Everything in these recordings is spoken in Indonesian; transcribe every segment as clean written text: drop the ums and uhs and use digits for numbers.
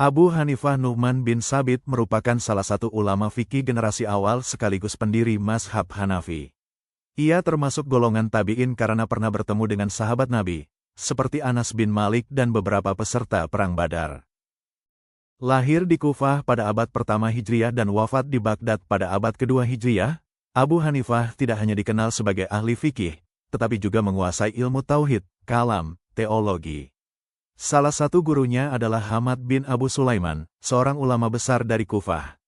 Abu Hanifah Nu'man bin Sabit merupakan salah satu ulama fikih generasi awal sekaligus pendiri mazhab Hanafi. Ia termasuk golongan tabi'in karena pernah bertemu dengan sahabat Nabi, seperti Anas bin Malik dan beberapa peserta Perang Badar. Lahir di Kufah pada abad pertama Hijriah dan wafat di Baghdad pada abad kedua Hijriah, Abu Hanifah tidak hanya dikenal sebagai ahli fikih, tetapi juga menguasai ilmu tauhid, kalam, teologi. Salah satu gurunya adalah Hamad bin Abu Sulaiman, seorang ulama besar dari Kufah.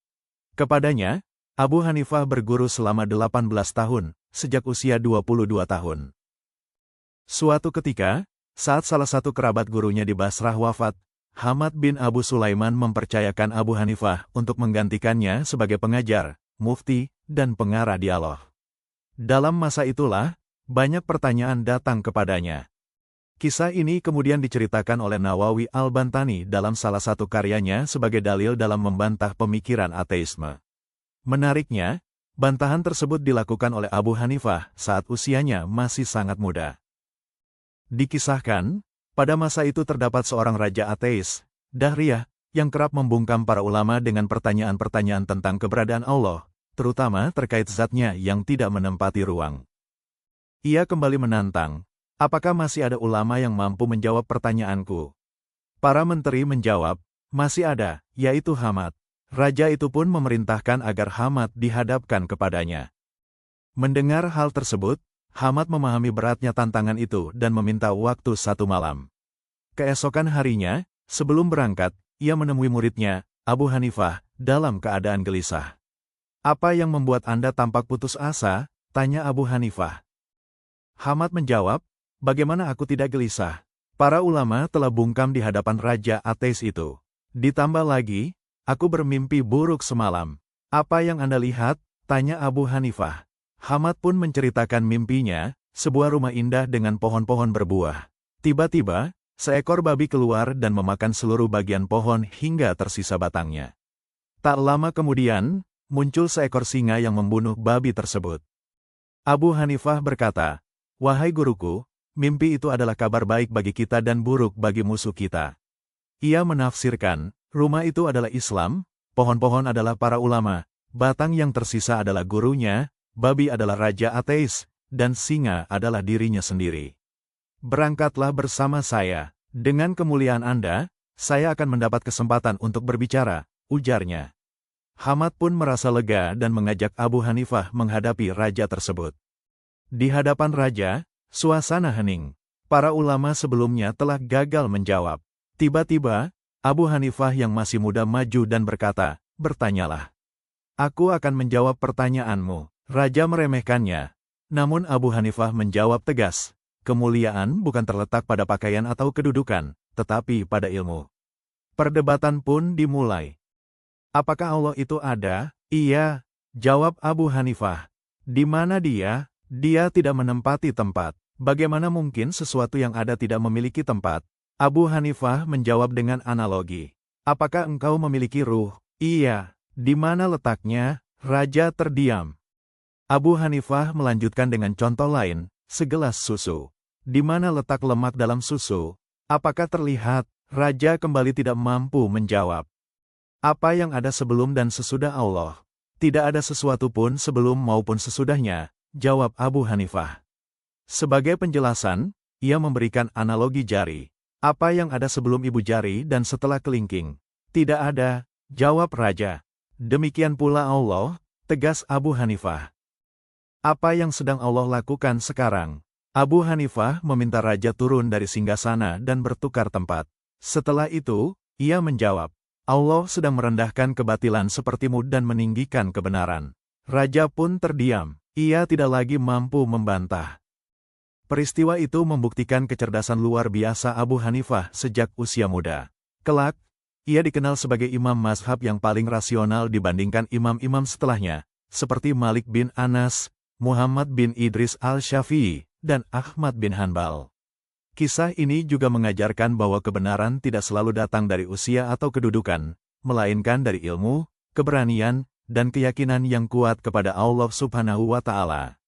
Kepadanya, Abu Hanifah berguru selama 18 tahun, sejak usia 22 tahun. Suatu ketika, saat salah satu kerabat gurunya di Basrah wafat, Hamad bin Abu Sulaiman mempercayakan Abu Hanifah untuk menggantikannya sebagai pengajar, mufti, dan pengarah dialog. Dalam masa itulah, banyak pertanyaan datang kepadanya. Kisah ini kemudian diceritakan oleh Nawawi Al-Bantani dalam salah satu karyanya sebagai dalil dalam membantah pemikiran ateisme. Menariknya, bantahan tersebut dilakukan oleh Abu Hanifah saat usianya masih sangat muda. Dikisahkan, pada masa itu terdapat seorang raja ateis, Dahriyah, yang kerap membungkam para ulama dengan pertanyaan-pertanyaan tentang keberadaan Allah, terutama terkait zatnya yang tidak menempati ruang. Ia kembali menantang, apakah masih ada ulama yang mampu menjawab pertanyaanku? Para menteri menjawab, masih ada, yaitu Hamad. Raja itu pun memerintahkan agar Hamad dihadapkan kepadanya. Mendengar hal tersebut, Hamad memahami beratnya tantangan itu dan meminta waktu 1 malam. Keesokan harinya, sebelum berangkat, ia menemui muridnya, Abu Hanifah, dalam keadaan gelisah. Apa yang membuat Anda tampak putus asa? Tanya Abu Hanifah. Hamad menjawab, bagaimana aku tidak gelisah? Para ulama telah bungkam di hadapan raja ateis itu. Ditambah lagi, aku bermimpi buruk semalam. Apa yang Anda lihat? Tanya Abu Hanifah. Hamad pun menceritakan mimpinya, sebuah rumah indah dengan pohon-pohon berbuah. Tiba-tiba, seekor babi keluar dan memakan seluruh bagian pohon hingga tersisa batangnya. Tak lama kemudian, muncul seekor singa yang membunuh babi tersebut. Abu Hanifah berkata, wahai guruku, mimpi itu adalah kabar baik bagi kita dan buruk bagi musuh kita. Ia menafsirkan, rumah itu adalah Islam, pohon-pohon adalah para ulama, batang yang tersisa adalah gurunya, babi adalah raja ateis, dan singa adalah dirinya sendiri. Berangkatlah bersama saya, dengan kemuliaan Anda, saya akan mendapat kesempatan untuk berbicara, ujarnya. Hamad pun merasa lega dan mengajak Abu Hanifah menghadapi raja tersebut. Di hadapan raja, suasana hening. Para ulama sebelumnya telah gagal menjawab. Tiba-tiba, Abu Hanifah yang masih muda maju dan berkata, bertanyalah. Aku akan menjawab pertanyaanmu. Raja meremehkannya. Namun Abu Hanifah menjawab tegas, kemuliaan bukan terletak pada pakaian atau kedudukan, tetapi pada ilmu. Perdebatan pun dimulai. Apakah Allah itu ada? Iya, jawab Abu Hanifah. Di mana dia? Dia tidak menempati tempat. Bagaimana mungkin sesuatu yang ada tidak memiliki tempat? Abu Hanifah menjawab dengan analogi. Apakah engkau memiliki ruh? Iya. Di mana letaknya? Raja terdiam. Abu Hanifah melanjutkan dengan contoh lain, segelas susu. Di mana letak lemak dalam susu? Apakah terlihat? Raja kembali tidak mampu menjawab. Apa yang ada sebelum dan sesudah Allah? Tidak ada sesuatu pun sebelum maupun sesudahnya, jawab Abu Hanifah. Sebagai penjelasan, ia memberikan analogi jari. Apa yang ada sebelum ibu jari dan setelah kelingking? Tidak ada, jawab raja. Demikian pula Allah, tegas Abu Hanifah. Apa yang sedang Allah lakukan sekarang? Abu Hanifah meminta raja turun dari singgasana dan bertukar tempat. Setelah itu, ia menjawab, Allah sedang merendahkan kebatilan sepertimu dan meninggikan kebenaran. Raja pun terdiam. Ia tidak lagi mampu membantah. Peristiwa itu membuktikan kecerdasan luar biasa Abu Hanifah sejak usia muda. Kelak, ia dikenal sebagai imam mazhab yang paling rasional dibandingkan imam-imam setelahnya, seperti Malik bin Anas, Muhammad bin Idris al-Syafi'i, dan Ahmad bin Hanbal. Kisah ini juga mengajarkan bahwa kebenaran tidak selalu datang dari usia atau kedudukan, melainkan dari ilmu, keberanian, dan keyakinan yang kuat kepada Allah Subhanahu wa Ta'ala.